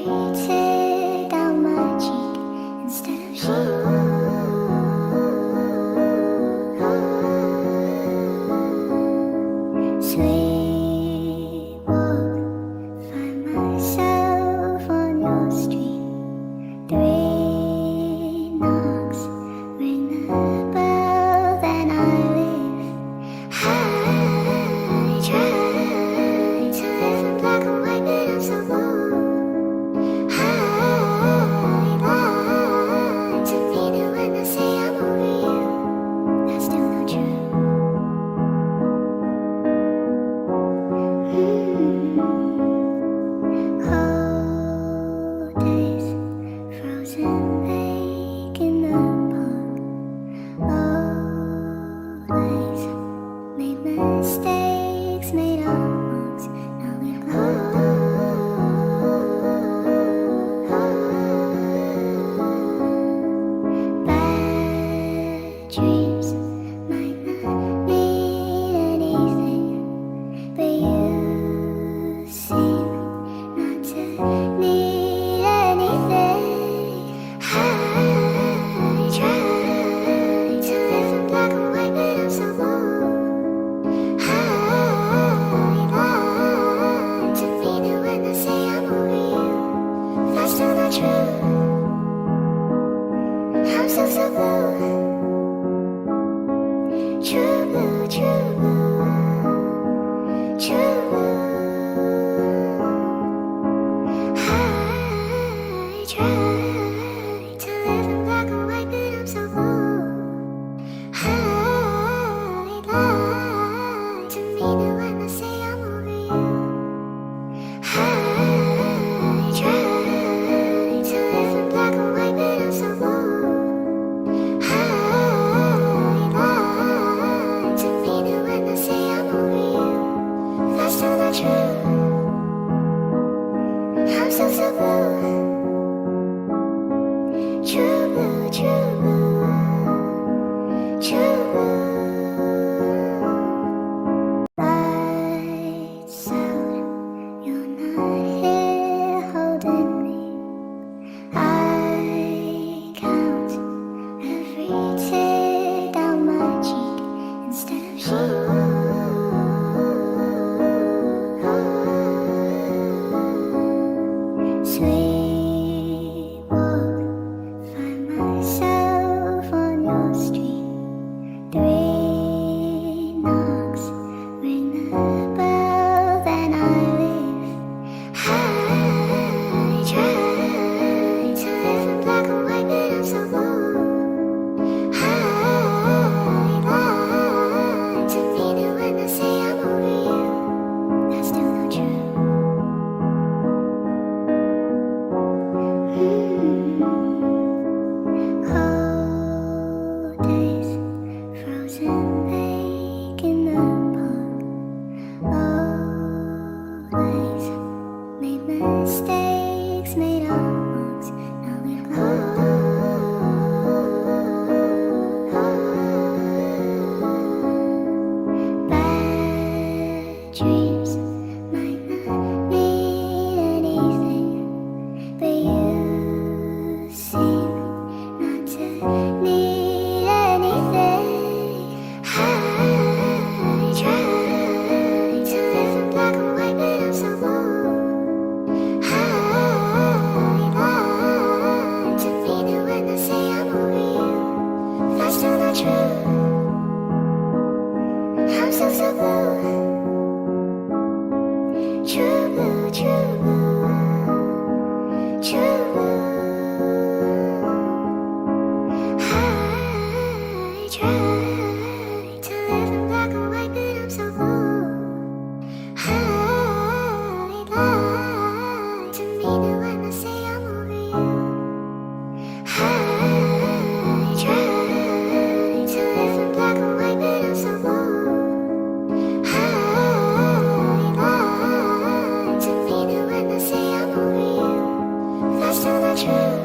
every tear down my cheek instead of sheep. Sweet walk, find myself on your street. 3 knocks, ring the bell, then I leave. I try to live in black and white, but I'm so bold. I lie to me that when I say I'm over you, that's still not true. Cold days, frozen lake in the park. Always made mistakes, made our marks. Now we've gone. Bad dreams might not mean anything, but you seem not to need anything. I try to live in black and white, but I'm so bold. I lie to me that when I say I'm over you, that's still not true. I'm still so blue. True blue, true blue, true blue. I try to live in black and white, but I'm so bold. I lie to me that when I say I'm over you. I try to live in black and white, but I'm so bold. I lie to me that when I say I'm over you, that's still not true. I'm still so blue. True blue, true blue, true blue. Lights out, you're not here holding me. I count every tear down my cheek instead of sheep. Sweet walk, find myself on your street. 3 knocks, ring the bell, then I leave. I try to live in black and white, but I'm so bold. I lie to me that when I say I'm over you, that's still not true. Cold days, frozen lake in the park. Always made mistakes, made our marks. Now we've gone. Bad dreams might not mean anything, but you seem not to need anything. I try to live in black and white, but I'm so bold. I lie to me that when I say I'm over you, that's still not true. I'm still so blue. True blue, true blue, true blue. I try to live in black and white, but I'm so bold. I lie to me that when I say I'm over you. I try to live in black and white, but I'm so bold. I lie to me that when I say I'm over you, that's still not true.